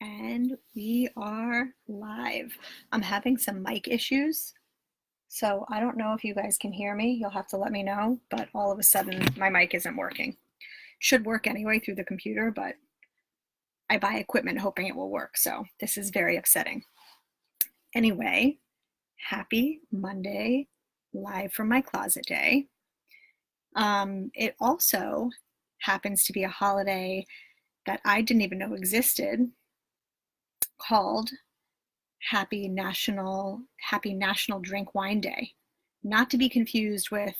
And we are live. I'm having some mic issues, so I don't know if you guys can hear me. You'll have to let me know, but all of a sudden my mic isn't working. Should work anyway through the computer, but I buy equipment hoping it will work, so this is very upsetting. Anyway, happy Monday, live from my closet day. It also happens to be a holiday that I didn't even know existed, called Happy National Drink Wine Day. Not to be confused with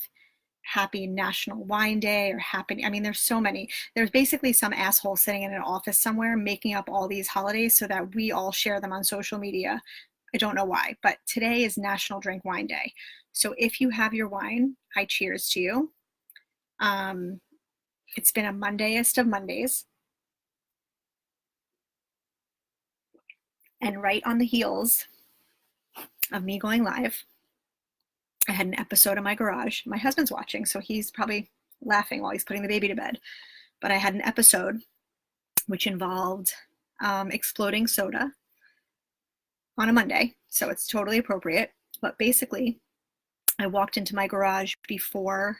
Happy National Wine Day or Happy, I mean, there's so many. There's basically some asshole sitting in an office somewhere making up all these holidays so that we all share them on social media. I don't know why, but today is National Drink Wine Day. So if you have your wine, I cheers to you. It's been a Mondayest of Mondays. And right on the heels of me going live, I had an episode in my garage. My husband's watching, so he's probably laughing while he's putting the baby to bed. But I had an episode which involved exploding soda on a Monday, so it's totally appropriate. But basically, I walked into my garage before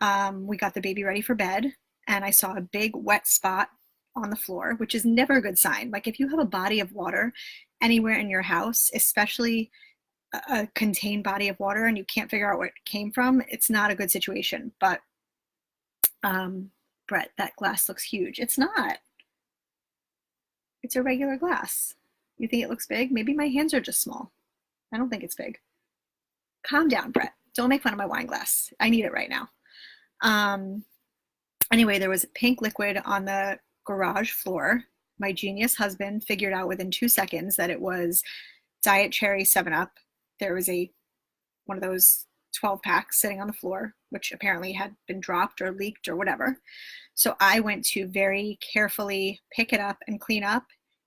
we got the baby ready for bed, and I saw a big wet spot on the floor, which is never a good sign. Like if you have a body of water anywhere in your house, especially a contained body of water, and you can't figure out where it came from, it's not a good situation. But Brett, that glass looks huge. It's not. It's a regular glass. You think it looks big? Maybe my hands are just small. I don't think it's big. Calm down, Brett. Don't make fun of my wine glass. I need it right now. Anyway, there was pink liquid on the garage floor. My genius husband figured out within 2 seconds that it was Diet Cherry 7-Up. There was one of those 12 packs sitting on the floor, which apparently had been dropped or leaked or whatever. So I went to very carefully pick it up and clean up.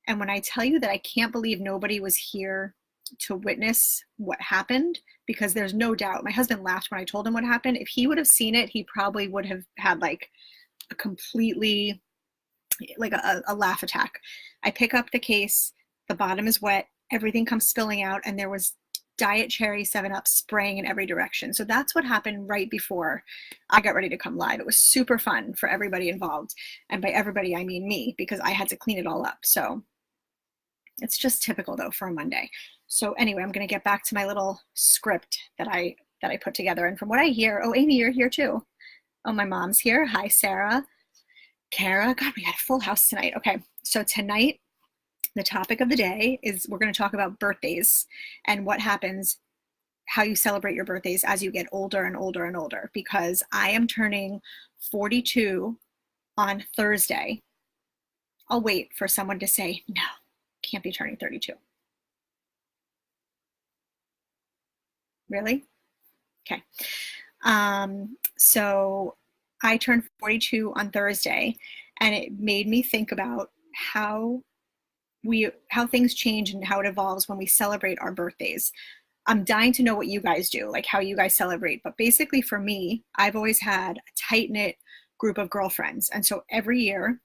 And when I tell you that I can't believe nobody was here to witness what happened, because there's no doubt, my husband laughed when I told him what happened. If he would have seen it, he probably would have had like a completely, like a laugh attack. I pick up the case, the bottom is wet, everything comes spilling out, and there was Diet Cherry 7-Up spraying in every direction. So that's what happened right before I got ready to come live. It was super fun for everybody involved. And by everybody, I mean me, because I had to clean it all up. So it's just typical though for a Monday. So anyway, I'm going to get back to my little script that I put together. And from what I hear, oh, Amy, you're here too. Oh, my mom's here. Hi, Sarah. Kara. God, we got a full house tonight. Okay, so tonight, the topic of the day is we're going to talk about birthdays and what happens, how you celebrate your birthdays as you get older and older and older, because I am turning 42 on Thursday. I'll wait for someone to say, no, can't be turning 32. Really? Okay. So I turned 42 on Thursday, and it made me think about how things change and how it evolves when we celebrate our birthdays. I'm dying to know what you guys do, like how you guys celebrate. But basically for me, I've always had a tight-knit group of girlfriends. And so every year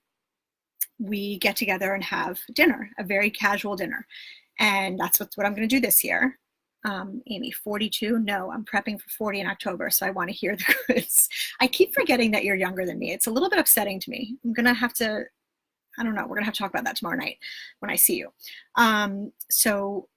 we get together and have dinner, a very casual dinner. And that's what I'm going to do this year. Amy, 42? No, I'm prepping for 40 in October, so I want to hear the goods. I keep forgetting that you're younger than me. It's a little bit upsetting to me. I'm going to have to, I don't know, we're going to have to talk about that tomorrow night when I see you. So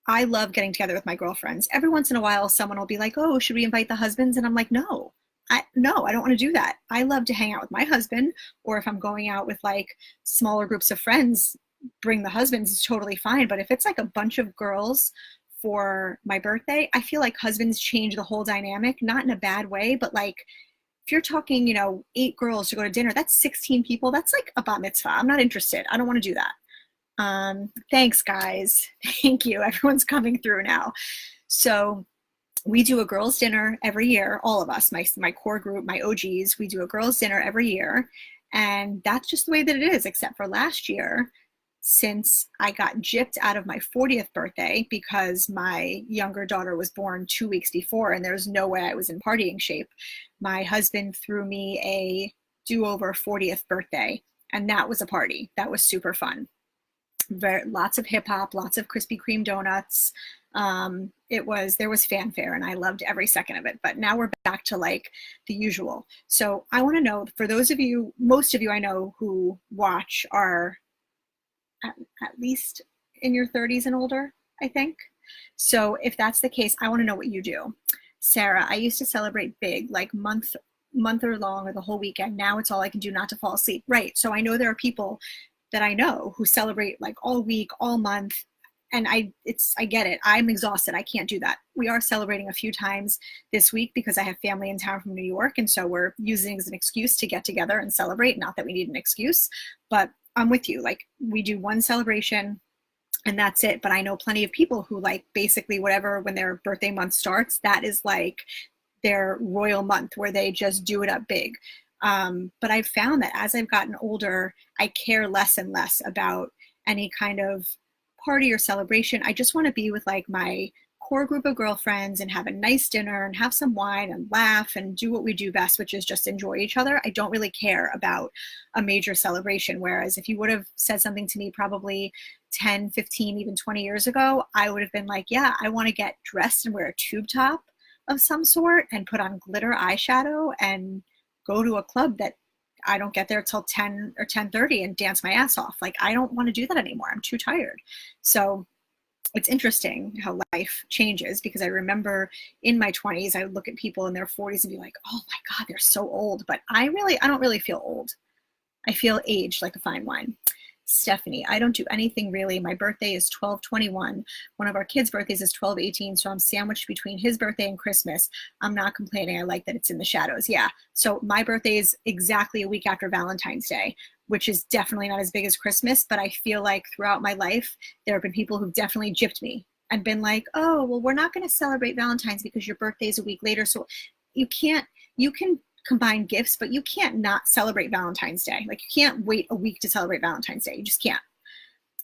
I love getting together with my girlfriends. Every once in a while, someone will be like, oh, should we invite the husbands? And I'm like, no, I don't want to do that. I love to hang out with my husband, or if I'm going out with like smaller groups of friends, bring the husbands is totally fine. But if it's like a bunch of girls for my birthday, I feel like husbands change the whole dynamic, not in a bad way, but like if you're talking, 8 girls to go to dinner, that's 16 people. That's like a bat mitzvah. I'm not interested. I don't want to do that. Thanks, guys. Thank you. Everyone's coming through now. So we do a girls' dinner every year, all of us, my core group, my OGs, we do a girls' dinner every year. And that's just the way that it is, except for last year, since I got gypped out of my 40th birthday because my younger daughter was born 2 weeks before and there's no way I was in partying shape. My husband threw me a do-over 40th birthday, and that was a party. That was super fun. lots of hip hop, lots of Krispy Kreme donuts. There was fanfare and I loved every second of it, but now we're back to like the usual. So I want to know, for those of you, most of you I know who watch are at least in your 30s and older, I think. So if that's the case, I want to know what you do. Sarah, I used to celebrate big, like month or long or the whole weekend. Now it's all I can do not to fall asleep. Right. So I know there are people that I know who celebrate like all week, all month. And I get it. I'm exhausted. I can't do that. We are celebrating a few times this week because I have family in town from New York. And so we're using it as an excuse to get together and celebrate. Not that we need an excuse, but I'm with you. Like, we do one celebration and that's it. But I know plenty of people who, like, basically whatever, when their birthday month starts, that is like their royal month where they just do it up big. But I've found that as I've gotten older, I care less and less about any kind of party or celebration. I just want to be with like my core group of girlfriends and have a nice dinner and have some wine and laugh and do what we do best, which is just enjoy each other. I don't really care about a major celebration. Whereas if you would have said something to me probably 10, 15, even 20 years ago, I would have been like, yeah, I want to get dressed and wear a tube top of some sort and put on glitter eyeshadow and go to a club that I don't get there till 10 or 10:30 and dance my ass off. Like, I don't want to do that anymore. I'm too tired. So it's interesting how life changes, because I remember in my 20s, I would look at people in their 40s and be like, oh my God, they're so old. But I don't really feel old. I feel aged like a fine wine. Stephanie, I don't do anything really. My birthday is 12/21. One of our kids' birthdays is 12/18, so I'm sandwiched between his birthday and Christmas. I'm not complaining. I like that it's in the shadows. Yeah. So my birthday is exactly a week after Valentine's Day, which is definitely not as big as Christmas, but I feel like throughout my life, there have been people who've definitely gypped me and been like, oh, well, we're not going to celebrate Valentine's because your birthday is a week later. So you can combine gifts, but you can't not celebrate Valentine's Day. Like, you can't wait a week to celebrate Valentine's Day. You just can't.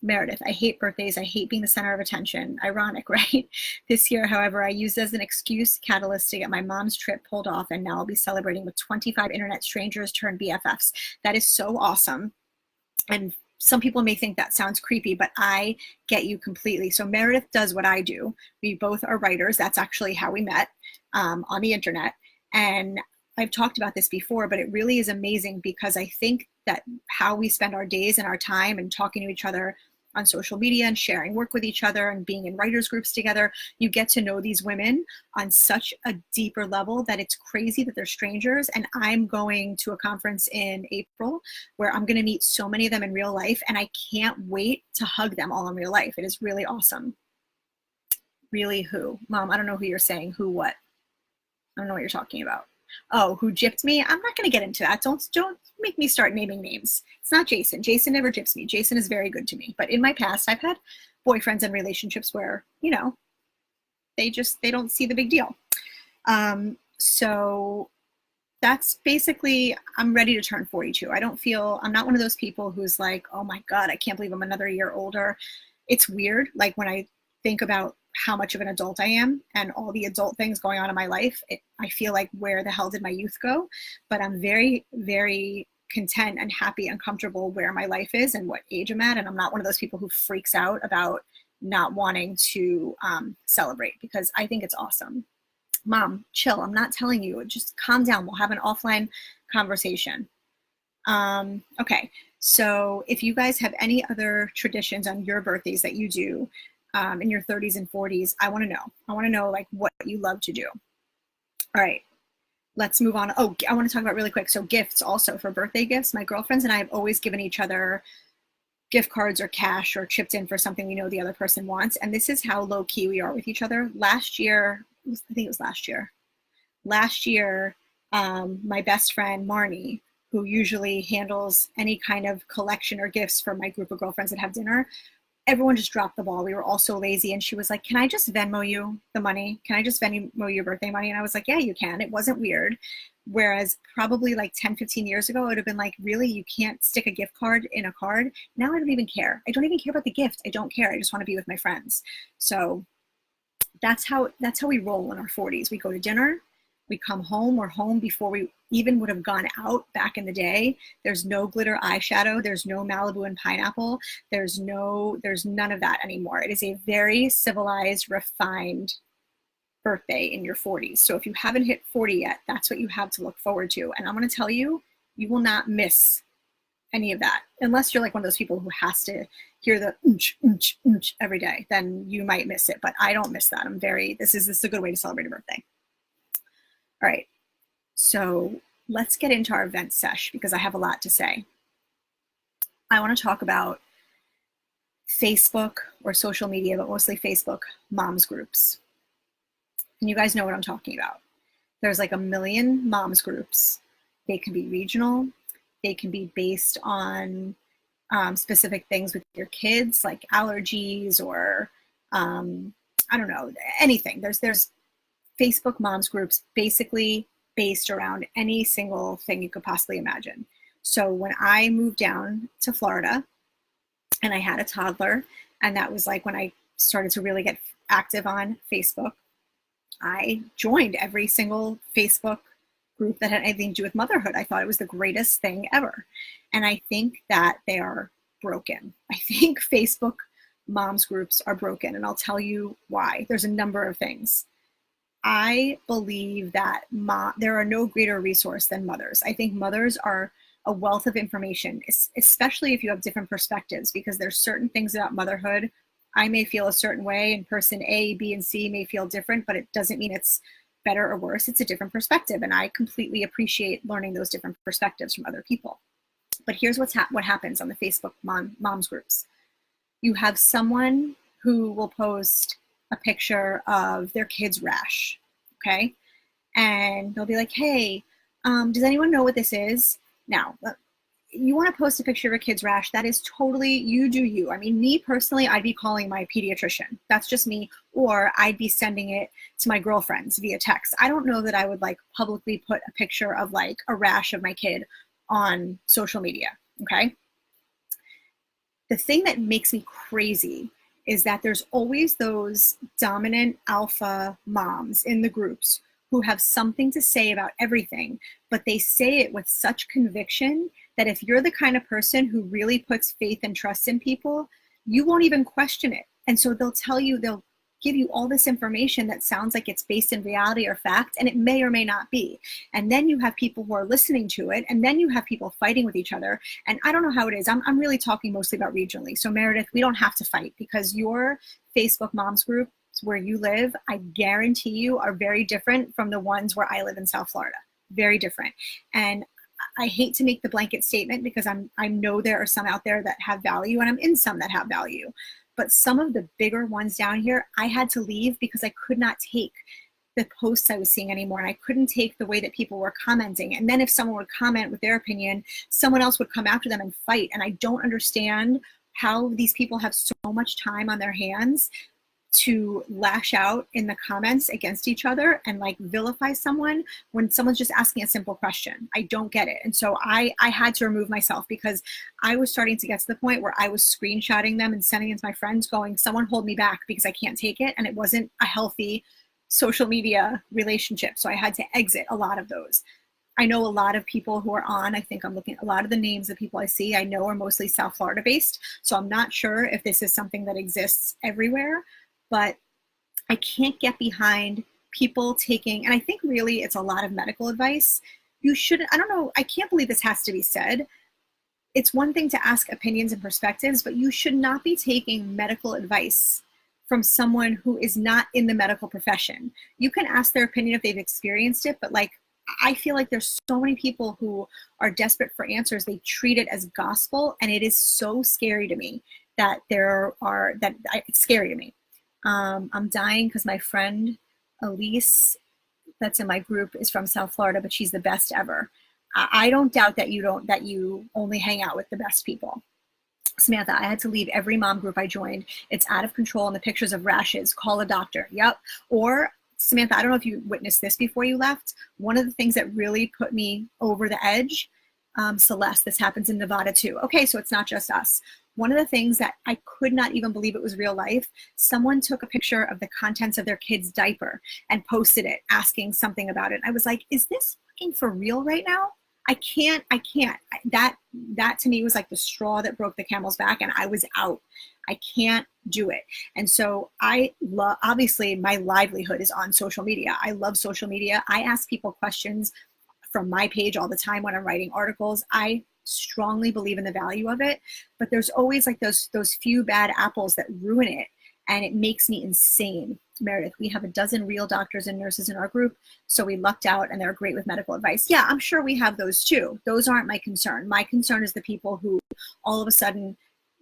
Meredith, I hate birthdays. I hate being the center of attention. Ironic, right? This year, however, I used as an excuse catalyst to get my mom's trip pulled off, and now I'll be celebrating with 25 internet strangers turned BFFs. That is so awesome. And some people may think that sounds creepy, but I get you completely. So Meredith does what I do. We both are writers. That's actually how we met on the internet. And I've talked about this before, but it really is amazing, because I think that how we spend our days and our time and talking to each other on social media and sharing work with each other and being in writers groups together, you get to know these women on such a deeper level that it's crazy that they're strangers. And I'm going to a conference in April where I'm going to meet so many of them in real life, and I can't wait to hug them all in real life. It is really awesome. Really who? Mom, I don't know who you're saying. Who what? I don't know what you're talking about. Oh, who gypped me? I'm not going to get into that. Don't make me start naming names. It's not Jason. Jason never gyps me. Jason is very good to me. But in my past, I've had boyfriends and relationships where, you know, they don't see the big deal. So that's basically, I'm ready to turn 42. I'm not one of those people who's like, oh my God, I can't believe I'm another year older. It's weird. Like, when I think about how much of an adult I am and all the adult things going on in my life, I feel like, where the hell did my youth go? But I'm very, very content and happy and comfortable where my life is and what age I'm at. And I'm not one of those people who freaks out about not wanting to celebrate, because I think it's awesome. Mom, chill. I'm not telling you. Just calm down. We'll have an offline conversation. Okay. So if you guys have any other traditions on your birthdays that you do, in your 30s and 40s, I want to know. I want to know, like, what you love to do. All right, let's move on. Oh, I want to talk about really quick. So gifts also, for birthday gifts. My girlfriends and I have always given each other gift cards or cash or chipped in for something we know the other person wants. And this is how low key we are with each other. Last year, I think it was last year. My best friend, Marnie, who usually handles any kind of collection or gifts for my group of girlfriends that have dinner, everyone just dropped the ball. We were all so lazy. And she was like, can I just Venmo you the money? Can I just Venmo your birthday money? And I was like, yeah, you can. It wasn't weird. Whereas probably like 10, 15 years ago, it would have been like, really? You can't stick a gift card in a card? Now I don't even care. I don't even care about the gift. I don't care. I just want to be with my friends. So that's how we roll in our 40s. We go to dinner. We come home. We're home before we even would have gone out back in the day. There's no glitter eyeshadow. There's no Malibu and pineapple. There's none of that anymore. It is a very civilized, refined birthday in your 40s. So if you haven't hit 40 yet, that's what you have to look forward to. And I'm going to tell you, you will not miss any of that. Unless you're like one of those people who has to hear the every day, then you might miss it. But I don't miss that. This is a good way to celebrate a birthday. All right. So let's get into our event sesh because I have a lot to say. I want to talk about Facebook or social media, but mostly Facebook moms groups. And you guys know what I'm talking about. There's like a million moms groups. They can be regional. They can be based on specific things with your kids, like allergies or I don't know, anything. There's Facebook moms groups basically based around any single thing you could possibly imagine. So when I moved down to Florida and I had a toddler, and that was like when I started to really get active on Facebook, I joined every single Facebook group that had anything to do with motherhood. I thought it was the greatest thing ever. And I think that they are broken. I think Facebook moms groups are broken, and I'll tell you why. There's a number of things. I believe that there are no greater resource than mothers. I think mothers are a wealth of information, especially if you have different perspectives, because there's certain things about motherhood. I may feel a certain way, and person A, B, and C may feel different, but it doesn't mean it's better or worse. It's a different perspective, and I completely appreciate learning those different perspectives from other people. But here's what happens on the Facebook moms groups. You have someone who will post a picture of their kid's rash, okay? And they'll be like, hey, does anyone know what this is? Now, you want to post a picture of a kid's rash, that is totally, you do you. I mean, me personally, I'd be calling my pediatrician. That's just me. Or I'd be sending it to my girlfriends via text. I don't know that I would like publicly put a picture of like a rash of my kid on social media, okay? The thing that makes me crazy is that there's always those dominant alpha moms in the groups who have something to say about everything, but they say it with such conviction that if you're the kind of person who really puts faith and trust in people, you won't even question it. And so they'll give you all this information that sounds like it's based in reality or fact, and it may or may not be. And then you have people who are listening to it, and then you have people fighting with each other. And I don't know how it is. I'm really talking mostly about regionally. So Meredith, we don't have to fight, because your Facebook moms group where you live, I guarantee you, are very different from the ones where I live in South Florida. Very different. And I hate to make the blanket statement, because I know there are some out there that have value, and I'm in some that have value. But some of the bigger ones down here, I had to leave because I could not take the posts I was seeing anymore. And I couldn't take the way that people were commenting. And then if someone would comment with their opinion, someone else would come after them and fight. And I don't understand how these people have so much time on their hands to lash out in the comments against each other and like vilify someone when someone's just asking a simple question. I don't get it. And so I had to remove myself, because I was starting to get to the point where I was screenshotting them and sending it to my friends going, someone hold me back because I can't take it. And it wasn't a healthy social media relationship. So I had to exit a lot of those. I know a lot of people who are on, I think I'm looking, a lot of the names of people I see, I know are mostly South Florida based. So I'm not sure if this is something that exists everywhere. But I can't get behind people taking, and I think really it's a lot of medical advice. You shouldn't, I don't know, I can't believe this has to be said. It's one thing to ask opinions and perspectives, but you should not be taking medical advice from someone who is not in the medical profession. You can ask their opinion if they've experienced it, but like, I feel like there's so many people who are desperate for answers. They treat it as gospel, and it is so scary to me that it's scary to me. I'm dying because my friend Elise, that's in my group, is from South Florida, but she's the best ever. I don't doubt that you only hang out with the best people. Samantha, I had to leave every mom group I joined. It's out of control, and the pictures of rashes. Call a doctor. Yep. Or Samantha, I don't know if you witnessed this before you left. One of the things that really put me over the edge, Celeste, this happens in Nevada too. Okay, so it's not just us. One of the things that I could not even believe it was real life, someone took a picture of the contents of their kid's diaper and posted it asking something about it. I was like, is this fucking for real right now? I can't. That to me was like the straw that broke the camel's back, and I was out. I can't do it. And so I love, obviously my livelihood is on social media. I love social media. I ask people questions from my page all the time when I'm writing articles. I strongly believe in the value of it, but there's always like those few bad apples that ruin it, and it makes me insane. Meredith, we have a dozen real doctors and nurses in our group, so we lucked out and they're great with medical advice. Yeah, I'm sure we have those too. Those aren't my concern. My concern is the people who all of a sudden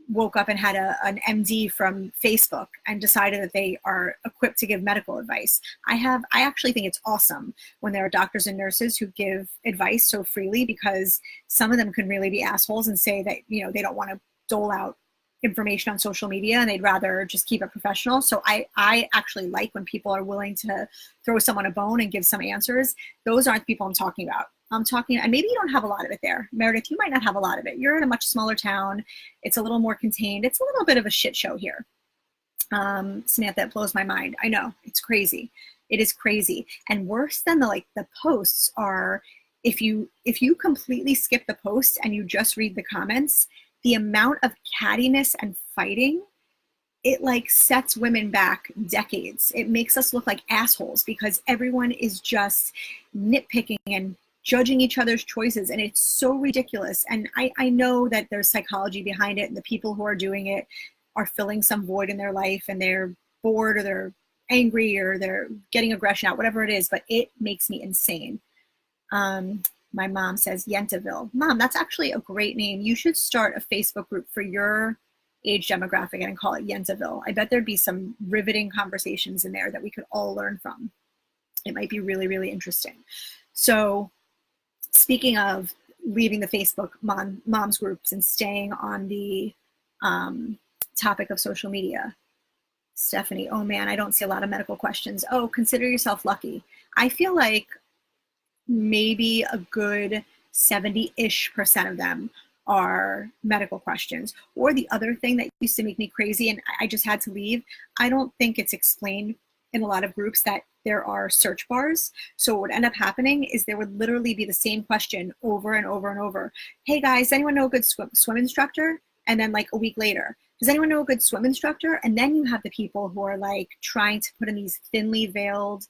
woke up and had an MD from Facebook and decided that they are equipped to give medical advice. I actually think it's awesome when there are doctors and nurses who give advice so freely, because some of them can really be assholes and say that, you know, they don't want to dole out information on social media and they'd rather just keep it professional. So I actually like when people are willing to throw someone a bone and give some answers. Those aren't the people I'm talking about. I'm talking, and maybe you don't have a lot of it there. Meredith, you might not have a lot of it. You're in a much smaller town. It's a little more contained. It's a little bit of a shit show here. Samantha, that blows my mind. I know, it's crazy. It is crazy. And worse than the posts are, if you completely skip the post and you just read the comments, the amount of cattiness and fighting, it like sets women back decades. It makes us look like assholes because everyone is just nitpicking and judging each other's choices, and it's so ridiculous. And I know that there's psychology behind it, and the people who are doing it are filling some void in their life, and they're bored or they're angry or they're getting aggression out, whatever it is, but it makes me insane. My mom says Yentaville. Mom, that's actually a great name. You should start a Facebook group for your age demographic and call it Yentaville. I bet there'd be some riveting conversations in there that we could all learn from. It might be really, really interesting. So speaking of leaving the Facebook moms groups and staying on the topic of social media, Stephanie, oh man, I don't see a lot of medical questions. Oh, consider yourself lucky. I feel like maybe a good 70-ish% of them are medical questions. Or the other thing that used to make me crazy, and I just had to leave, I don't think it's explained in a lot of groups that there are search bars. So what would end up happening is there would literally be the same question over and over and over. Hey guys, does anyone know a good swim instructor? And then like a week later, does anyone know a good swim instructor? And then you have the people who are like trying to put in these thinly veiled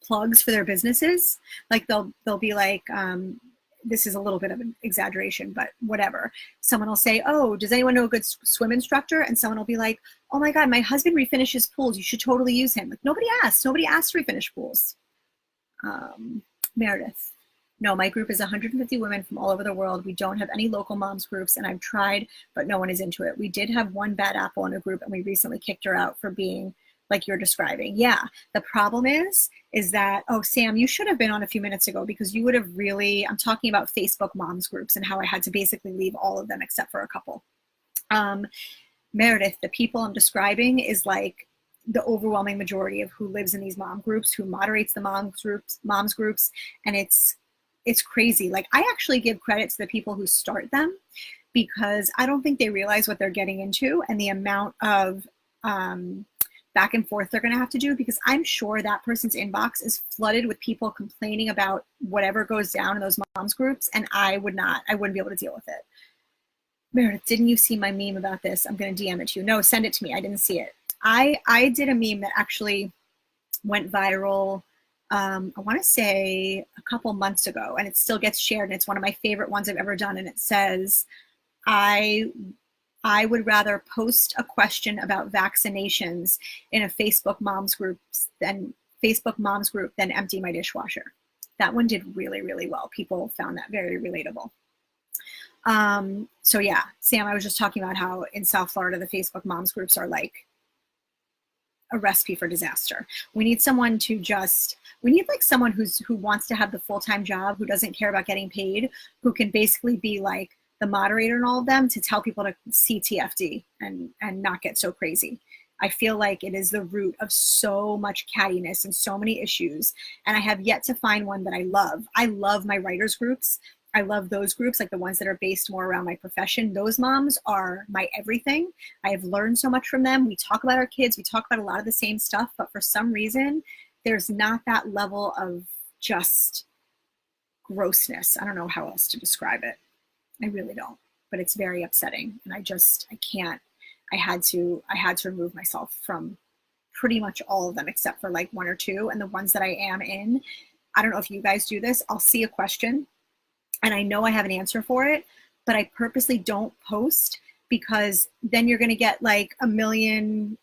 plugs for their businesses. Like they'll be like, this is a little bit of an exaggeration, but whatever. Someone will say, oh, does anyone know a good swim instructor? And someone will be like, oh my God, my husband refinishes pools. You should totally use him. Like nobody asked to refinish pools. Meredith, no, my group is 150 women from all over the world. We don't have any local moms groups, and I've tried, but no one is into it. We did have one bad apple in a group, and we recently kicked her out for being like you're describing. Yeah, the problem is that, oh, Sam, you should have been on a few minutes ago because you would have really, I'm talking about Facebook moms groups and how I had to basically leave all of them except for a couple. Meredith, the people I'm describing is like the overwhelming majority of who lives in these mom groups, who moderates the moms groups, and it's crazy. Like I actually give credit to the people who start them because I don't think they realize what they're getting into and the amount of back and forth they're going to have to do, because I'm sure that person's inbox is flooded with people complaining about whatever goes down in those moms groups, and I wouldn't be able to deal with it. Meredith, didn't you see my meme about this? I'm going to DM it to you. No, send it to me. I didn't see it. I did a meme that actually went viral, I want to say a couple months ago, and it still gets shared, and it's one of my favorite ones I've ever done, and it says, I would rather post a question about vaccinations in a Facebook moms group than empty my dishwasher. That one did really, really well. People found that very relatable. So yeah, Sam, I was just talking about how in South Florida, the Facebook moms groups are like a recipe for disaster. We need someone like someone who wants to have the full-time job, who doesn't care about getting paid, who can basically be like the moderator in all of them to tell people to CTFD and not get so crazy. I feel like it is the root of so much cattiness and so many issues. And I have yet to find one that I love. I love my writers groups. I love those groups, like the ones that are based more around my profession. Those moms are my everything. I have learned so much from them. We talk about our kids. We talk about a lot of the same stuff, but for some reason, there's not that level of just grossness. I don't know how else to describe it. I really don't, but it's very upsetting. And I can't, I had to remove myself from pretty much all of them except for like one or two. And the ones that I am in, I don't know if you guys do this. I'll see a question and I know I have an answer for it, but I purposely don't post because then you're going to get like a million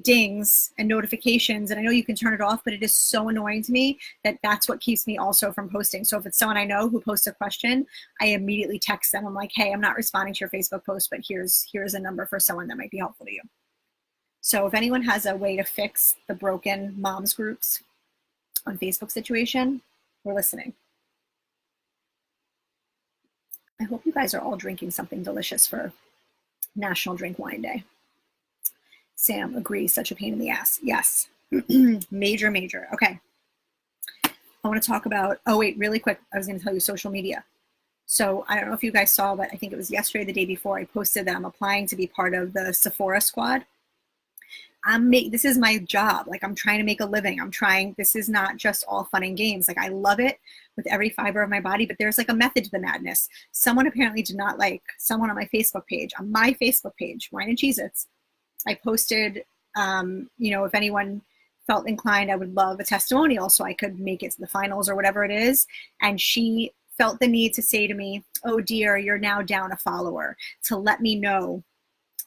dings and notifications. And I know you can turn it off, but it is so annoying to me that that's what keeps me also from posting. So if it's someone I know who posts a question, I immediately text them. I'm like, hey, I'm not responding to your Facebook post, but here's a number for someone that might be helpful to you. So if anyone has a way to fix the broken moms groups on Facebook situation, we're listening. I hope you guys are all drinking something delicious for National Drink Wine Day. Sam agrees, such a pain in the ass. Yes, major. Okay, I want to talk about, oh wait, really quick, I was going to tell you social media. So I don't know if you guys saw, but I think it was yesterday, the day before, I posted that I'm applying to be part of the Sephora squad. This is my job. Like, I'm trying to make a living. This is not just all fun and games. Like, I love it with every fiber of my body, but there's like a method to the madness. Someone apparently did not like someone on my Facebook page, Wine and CHEEZ. I posted, if anyone felt inclined, I would love a testimonial so I could make it to the finals or whatever it is. And she felt the need to say to me, oh dear, you're now down a follower, to let me know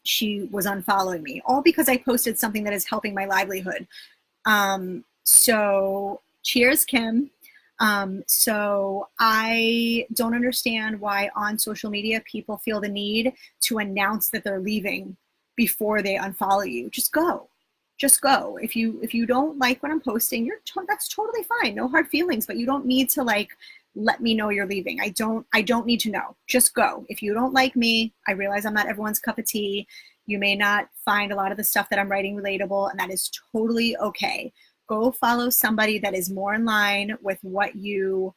she was unfollowing me, all because I posted something that is helping my livelihood. So cheers, Kim. So I don't understand why on social media people feel the need to announce that they're leaving before they unfollow you. Just go. If you don't like what I'm posting, that's totally fine. No hard feelings, but you don't need to like let me know you're leaving. I don't need to know. Just go. If you don't like me, I realize I'm not everyone's cup of tea. You may not find a lot of the stuff that I'm writing relatable, and that is totally okay. Go follow somebody that is more in line with what you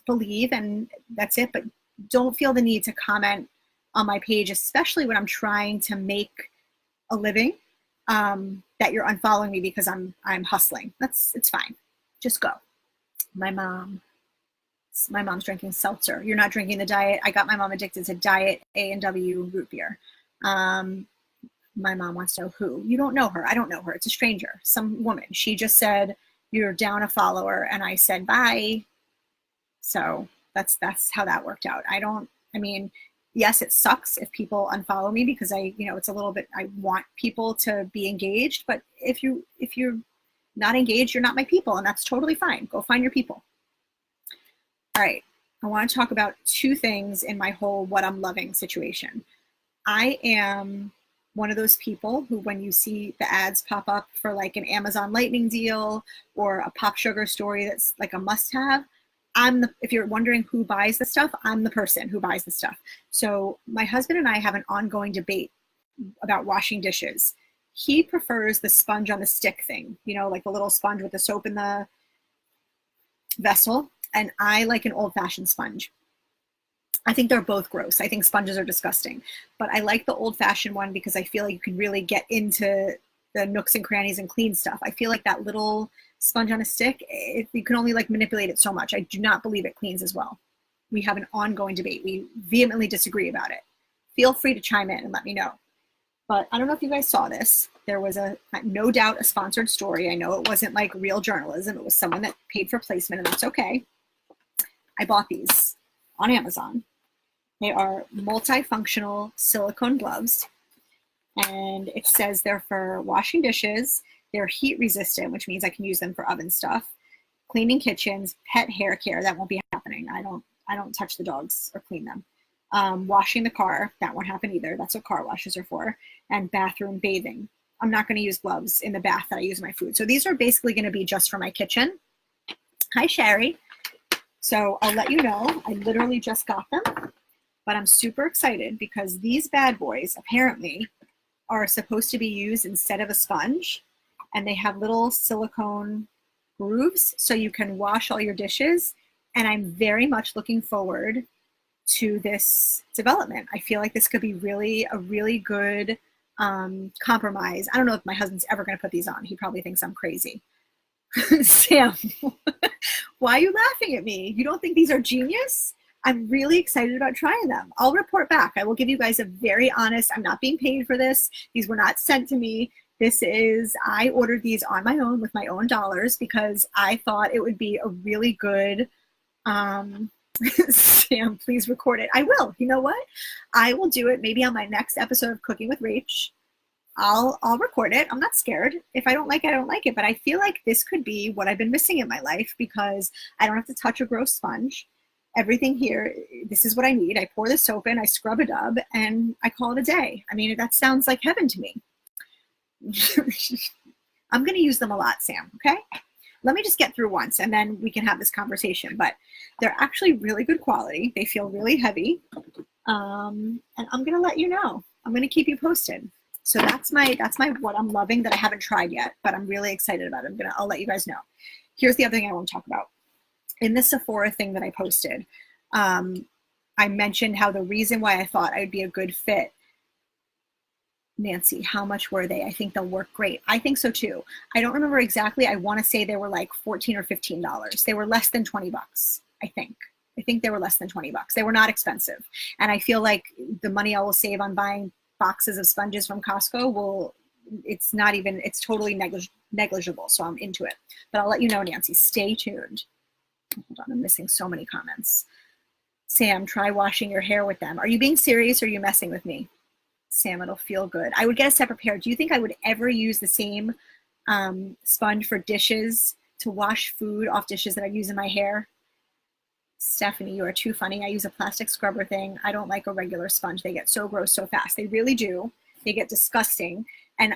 believe, and that's it. But don't feel the need to comment on my page, especially when I'm trying to make a living, that you're unfollowing me because I'm hustling. It's fine. Just go. My mom's drinking seltzer. You're not drinking the diet. I got my mom addicted to diet A&W root beer. My mom wants to know who. You don't know her. I don't know her. It's a stranger, some woman. She just said, you're down a follower. And I said, bye. So that's how that worked out. Yes, it sucks if people unfollow me because it's a little bit, I want people to be engaged, but if you're not engaged, you're not my people, and that's totally fine. Go find your people. All right, I want to talk about two things in my whole what I'm loving situation. I am one of those people who, when you see the ads pop up for like an Amazon Lightning deal or a Pop Sugar story that's like a must-have, if you're wondering who buys the stuff, I'm the person who buys the stuff. So my husband and I have an ongoing debate about washing dishes. He prefers the sponge on the stick thing, like the little sponge with the soap in the vessel. And I like an old-fashioned sponge. I think they're both gross. I think sponges are disgusting. But I like the old-fashioned one because I feel like you can really get into the nooks and crannies and clean stuff. I feel like that little sponge on a stick, you can only like manipulate it so much. I do not believe it cleans as well. We have an ongoing debate. We vehemently disagree about it. Feel free to chime in and let me know. But I don't know if you guys saw this. There was no doubt a sponsored story. I know it wasn't like real journalism. It was someone that paid for placement, and that's okay. I bought these on Amazon. They are multifunctional silicone gloves. And it says they're for washing dishes. They're heat resistant, which means I can use them for oven stuff, cleaning kitchens, pet hair care. That won't be happening. I don't touch the dogs or clean them. Washing the car, that won't happen either. That's what car washes are for. And bathroom bathing. I'm not going to use gloves in the bath that I use my food. So these are basically going to be just for my kitchen. Hi, Sherry. So I'll let you know. I literally just got them, but I'm super excited because these bad boys apparently are supposed to be used instead of a sponge, and they have little silicone grooves so you can wash all your dishes. And I'm very much looking forward to this development. I feel like this could be a really good compromise. I don't know if my husband's ever going to put these on. He probably thinks I'm crazy. Sam, why are you laughing at me? You don't think these are genius? I'm really excited about trying them. I'll report back. I will give you guys a very honest, I'm not being paid for this. These were not sent to me. I ordered these on my own with my own dollars because I thought it would be a really good, Sam, please record it. I will. You know what? I will do it maybe on my next episode of Cooking with Rach. I'll record it. I'm not scared. If I don't like it, I don't like it. But I feel like this could be what I've been missing in my life because I don't have to touch a gross sponge. Everything here, this is what I need. I pour the soap in, I scrub a dub, and I call it a day. I mean, that sounds like heaven to me. I'm going to use them a lot, Sam, okay? Let me just get through once, and then we can have this conversation. But they're actually really good quality. They feel really heavy. And I'm going to let you know. I'm going to keep you posted. So that's my what I'm loving that I haven't tried yet, but I'm really excited about it. I'll let you guys know. Here's the other thing I want to talk about. In the Sephora thing that I posted, I mentioned how the reason why I thought I'd be a good fit. Nancy, how much were they? I think they'll work great. I think so too. I don't remember exactly. I want to say they were like $14 or $15. They were less than 20 bucks, I think. I think they were less than 20 bucks. They were not expensive. And I feel like the money I will save on buying boxes of sponges from Costco it's totally negligible. So I'm into it. But I'll let you know, Nancy. Stay tuned. Hold on, I'm missing so many comments. Sam, try washing your hair with them. Are you being serious or are you messing with me? Sam, it'll feel good. I would get a separate pair. Do you think I would ever use the same sponge for dishes to wash food off dishes that I use in my hair? Stephanie, you are too funny. I use a plastic scrubber thing. I don't like a regular sponge. They get so gross so fast. They really do. They get disgusting. And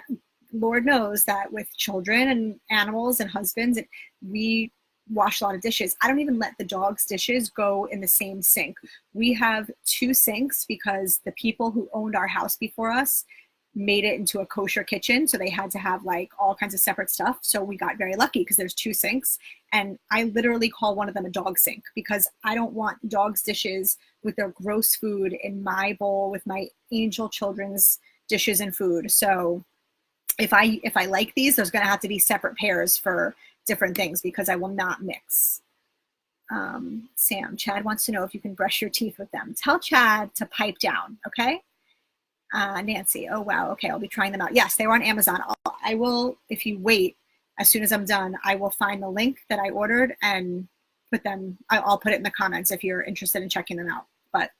Lord knows that with children and animals and husbands, we wash a lot of dishes. I don't even let the dog's dishes go in the same sink. We have 2 sinks because the people who owned our house before us made it into a kosher kitchen. So they had to have like all kinds of separate stuff. So we got very lucky because there's 2 sinks. And I literally call one of them a dog sink because I don't want dogs' dishes with their gross food in my bowl with my angel children's dishes and food. So if I like these, there's going to have to be separate pairs for different things because I will not mix. Sam, Chad wants to know if you can brush your teeth with them. Tell Chad to pipe down, okay? Nancy, oh wow, okay, I'll be trying them out. Yes, they were on Amazon. I will, if you wait, as soon as I'm done, I will find the link that I ordered and I'll put it in the comments if you're interested in checking them out. But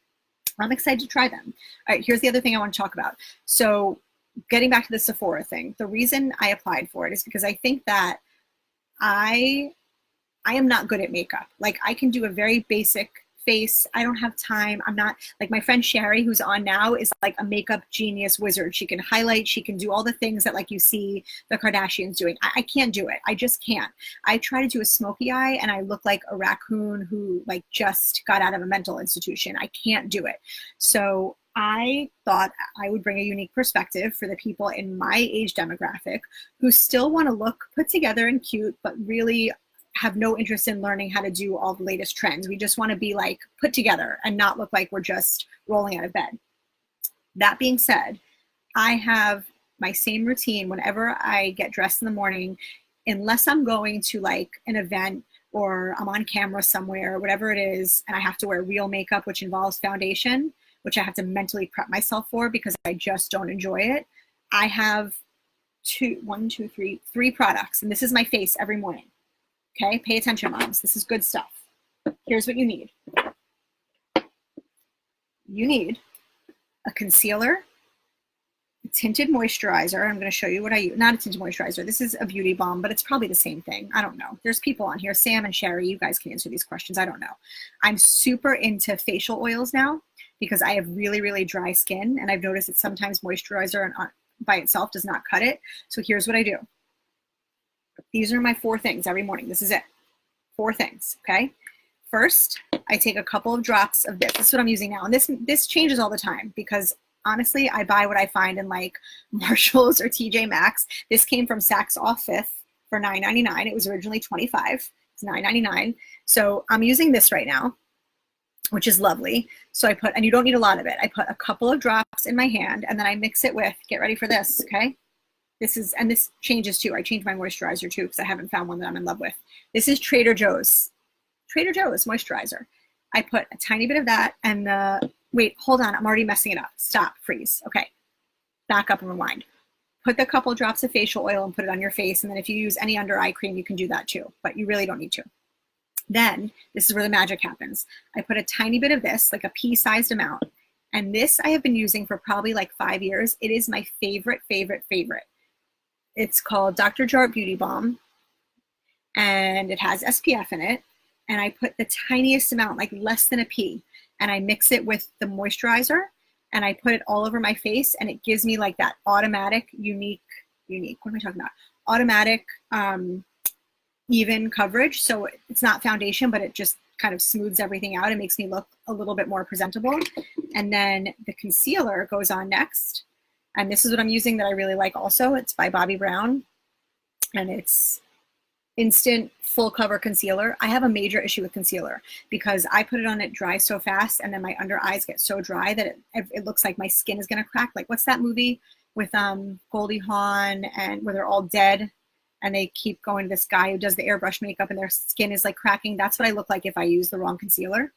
I'm excited to try them. All right, here's the other thing I want to talk about. So getting back to the Sephora thing, the reason I applied for it is because I think that I am not good at makeup. Like I can do a very basic face. I don't have time. I'm not like my friend Sherry, who's on now, is like a makeup genius wizard. She can highlight, she can do all the things that like you see the Kardashians doing. I can't do it. I just can't. I try to do a smoky eye and I look like a raccoon who like just got out of a mental institution. I can't do it. So I thought I would bring a unique perspective for the people in my age demographic who still want to look put together and cute, but really have no interest in learning how to do all the latest trends. We just want to be like put together and not look like we're just rolling out of bed. That being said, I have my same routine whenever I get dressed in the morning, unless I'm going to like an event or I'm on camera somewhere, whatever it is, and I have to wear real makeup, which involves foundation, which I have to mentally prep myself for because I just don't enjoy it. I have three products, and this is my face every morning. Okay, pay attention, moms. This is good stuff. Here's what you need. You need a concealer, a tinted moisturizer. I'm going to show you what I use. Not a tinted moisturizer. This is a beauty balm, but it's probably the same thing. I don't know. There's people on here. Sam and Sherry, you guys can answer these questions. I don't know. I'm super into facial oils now because I have really, really dry skin, and I've noticed that sometimes moisturizer by itself does not cut it. So here's what I do. These are my 4 things every morning. This is it. 4 things, okay? First, I take a couple of drops of this. This is what I'm using now. And this changes all the time because honestly, I buy what I find in like Marshalls or TJ Maxx. This came from Saks Off Fifth for $9.99. It was originally $25. It's $9.99. So I'm using this right now, which is lovely. So I and you don't need a lot of it. I put a couple of drops in my hand and then I mix it with, get ready for this, okay? And this changes too. I changed my moisturizer too because I haven't found one that I'm in love with. This is Trader Joe's moisturizer. I put a tiny bit of that and wait, hold on. I'm already messing it up. Stop, freeze. Okay, back up and rewind. Put the couple drops of facial oil and put it on your face. And then if you use any under eye cream, you can do that too, but you really don't need to. Then this is where the magic happens. I put a tiny bit of this, like a pea-sized amount. And this I have been using for probably like 5 years. It is my favorite. It's called Dr. Jart Beauty Balm. And it has SPF in it. And I put the tiniest amount, like less than a pea. And I mix it with the moisturizer. And I put it all over my face. And it gives me like that automatic, unique, what am I talking about? Automatic, even coverage. So it's not foundation, but it just kind of smooths everything out. It makes me look a little bit more presentable. And then the concealer goes on next. And this is what I'm using that I really like also. It's by Bobbi Brown. And it's Instant Full Cover Concealer. I have a major issue with concealer because I put it on, it dries so fast, and then my under eyes get so dry that it looks like my skin is gonna crack. Like, what's that movie with Goldie Hawn and where they're all dead and they keep going to this guy who does the airbrush makeup and their skin is like cracking? That's what I look like if I use the wrong concealer.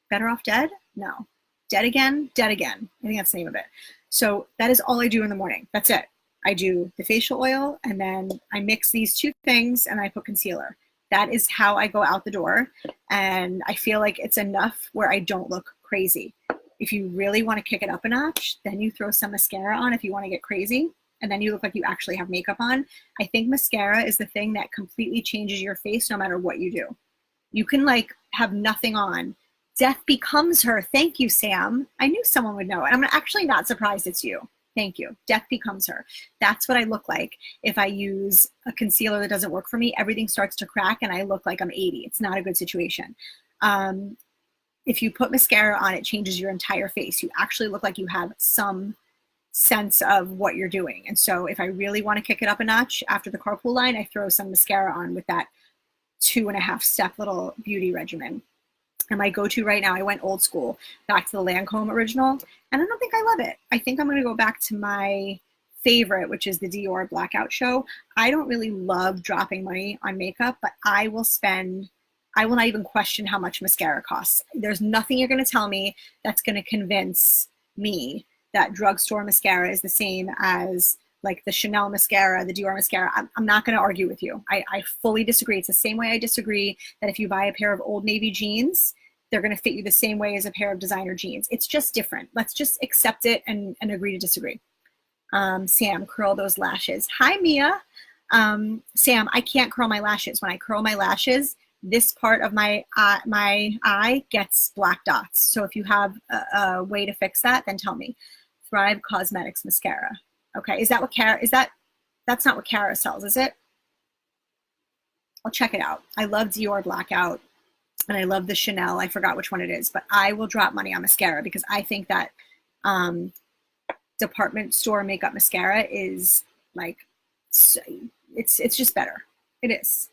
Better Off Dead? No. Dead Again? Dead Again. I think that's the name of it. So that is all I do in the morning. That's it. I do the facial oil and then I mix these two things and I put concealer. That is how I go out the door. And I feel like it's enough where I don't look crazy. If you really want to kick it up a notch, then you throw some mascara on if you want to get crazy. And then you look like you actually have makeup on. I think mascara is the thing that completely changes your face no matter what you do. You can like have nothing on. Death becomes her. Thank you, Sam. I knew someone would know. And I'm actually not surprised it's you. Thank you. Death becomes her. That's what I look like. If I use a concealer that doesn't work for me, everything starts to crack and I look like I'm 80. It's not a good situation. If you put mascara on, it changes your entire face. You actually look like you have some sense of what you're doing. And so if I really want to kick it up a notch after the carpool line, I throw some mascara on with that 2.5 step little beauty regimen. And my go-to right now, I went old school, back to the Lancome original, and I don't think I love it. I think I'm going to go back to my favorite, which is the Dior Blackout Show. I don't really love dropping money on makeup, but I will not even question how much mascara costs. There's nothing you're going to tell me that's going to convince me that drugstore mascara is the same as like the Chanel mascara, the Dior mascara. I'm not going to argue with you. I fully disagree. It's the same way I disagree that if you buy a pair of Old Navy jeans, they're going to fit you the same way as a pair of designer jeans. It's just different. Let's just accept it and agree to disagree. Sam, curl those lashes. Hi, Mia. Sam, I can't curl my lashes. When I curl my lashes, this part of my eye gets black dots. So if you have a way to fix that, then tell me. Thrive Cosmetics mascara. Okay, is that what Cara, that's not what Cara sells, is it? I'll check it out. I love Dior Blackout and I love the Chanel. I forgot which one it is, but I will drop money on mascara because I think that department store makeup mascara is like, it's just better. It is.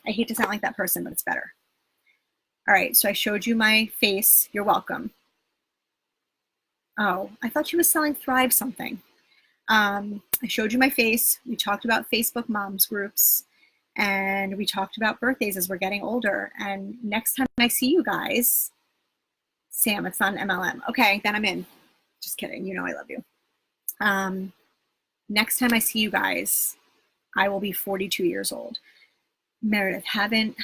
I hate to sound like that person, but it's better. All right, so I showed you my face. You're welcome. Oh, I thought she was selling Thrive something. I showed you my face. We talked about Facebook moms groups and we talked about birthdays as we're getting older. And next time I see you guys, Sam, it's not an MLM. Okay, then I'm in. Just kidding. You know I love you. Next time I see you guys, I will be 42 years old. Meredith, haven't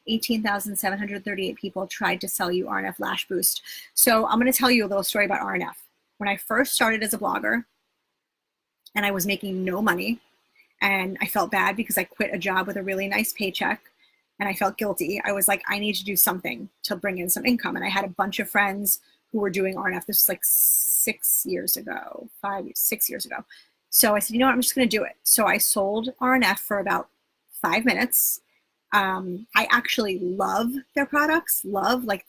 18,738 people tried to sell you RNF Lash Boost? So I'm going to tell you a little story about RNF. When I first started as a blogger and I was making no money and I felt bad because I quit a job with a really nice paycheck and I felt guilty. I was like, I need to do something to bring in some income. And I had a bunch of friends who were doing RNF. This was like 6 years ago. So I said, you know what, I'm just going to do it. So I sold RNF for about 5 minutes. I actually love their products. Love like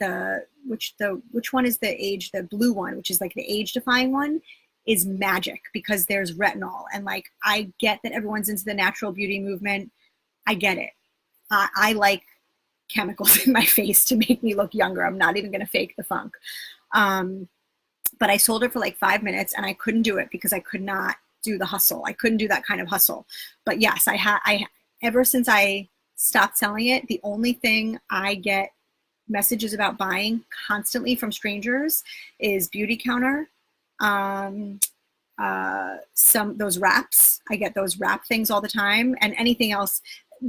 which one is the age, the blue one, which is like the age defying one, is magic because there's retinol. And like, I get that everyone's into the natural beauty movement. I get it. I like chemicals in my face to make me look younger. I'm not even going to fake the funk. But I sold it for like 5 minutes and I couldn't do it because I could not do the hustle. I couldn't do that kind of hustle. But yes, ever since I stopped selling it, the only thing I get messages about buying constantly from strangers is Beauty Counter, those wraps. I get those wrap things all the time, and anything else.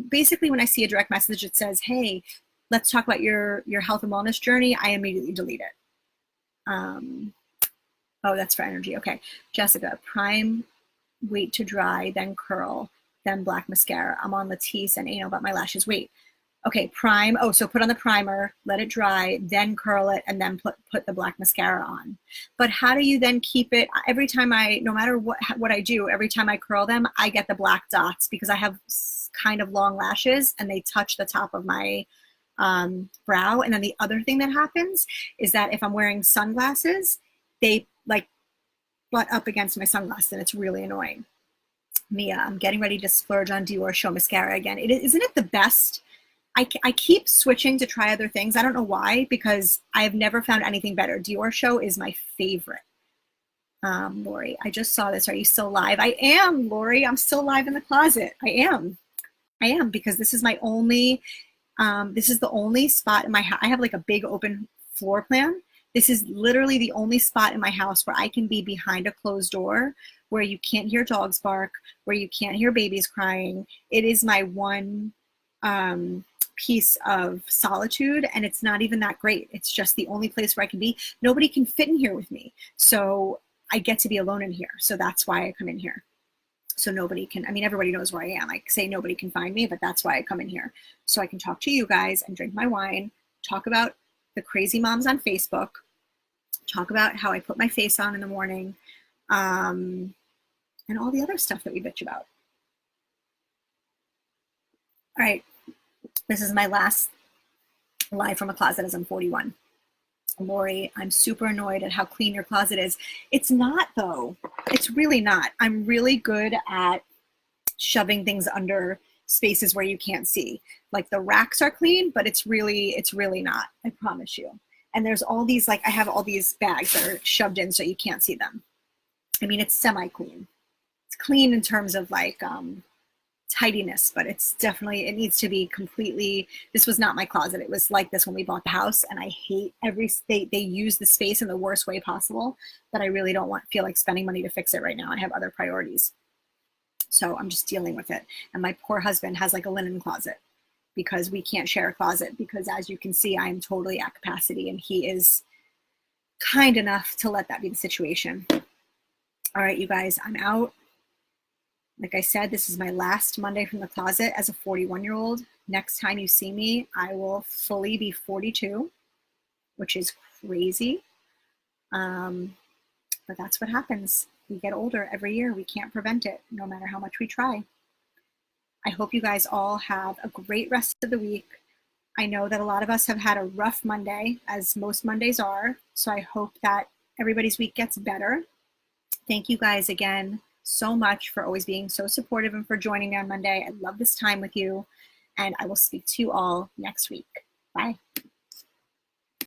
Basically, when I see a direct message that says, hey, let's talk about your health and wellness journey, I immediately delete it. Oh, that's for energy. Okay. Jessica, prime, wait to dry, then curl, then black mascara. I'm on Latisse and anal about my lashes. Wait. Okay, prime. Oh, so put on the primer, let it dry, then curl it, and then put the black mascara on. But how do you then keep it? Every time no matter what I do, every time I curl them, I get the black dots because I have kind of long lashes and they touch the top of my brow. And then the other thing that happens is that if I'm wearing sunglasses, they like butt up against my sunglasses, and it's really annoying. Mia, I'm getting ready to splurge on Dior Show mascara again. Isn't it the best? I keep switching to try other things. I don't know why, because I have never found anything better. Dior Show is my favorite. Lori, I just saw this. Are you still live? I am, Lori. I'm still live in the closet. I am because this is my only, this is the only spot in my house. I have like a big open floor plan. This is literally the only spot in my house where I can be behind a closed door, where you can't hear dogs bark, where you can't hear babies crying. It is my one piece of solitude, and it's not even that great. It's just the only place where I can be. Nobody can fit in here with me. So I get to be alone in here. So that's why I come in here. So nobody can, I mean, everybody knows where I am. I say nobody can find me, but that's why I come in here. So I can talk to you guys and drink my wine, talk about the crazy moms on Facebook, talk about how I put my face on in the morning, and all the other stuff that we bitch about. All right. This is my last live from a closet as I'm 41. Lori, I'm super annoyed at how clean your closet is. It's not, though. It's really not. I'm really good at shoving things under spaces where you can't see. Like the racks are clean, but it's really not. I promise you. And there's all these, like, I have all these bags that are shoved in so you can't see them. I mean, it's semi-clean. It's clean in terms of like tidiness, but it's definitely, it needs to be completely, this was not my closet. It was like this when we bought the house, and I hate they use the space in the worst way possible, that I really don't feel like spending money to fix it right now. I have other priorities. So I'm just dealing with it. And my poor husband has like a linen closet because we can't share a closet, because as you can see, I'm totally at capacity, and he is kind enough to let that be the situation. All right, you guys, I'm out. Like I said, this is my last Monday from the closet as a 41-year-old. Next time you see me, I will fully be 42, which is crazy. But that's what happens. We get older every year. We can't prevent it, no matter how much we try. I hope you guys all have a great rest of the week. I know that a lot of us have had a rough Monday, as most Mondays are. So I hope that everybody's week gets better. Thank you guys again so much for always being so supportive and for joining me on Monday. I love this time with you, and I will speak to you all next week. Bye.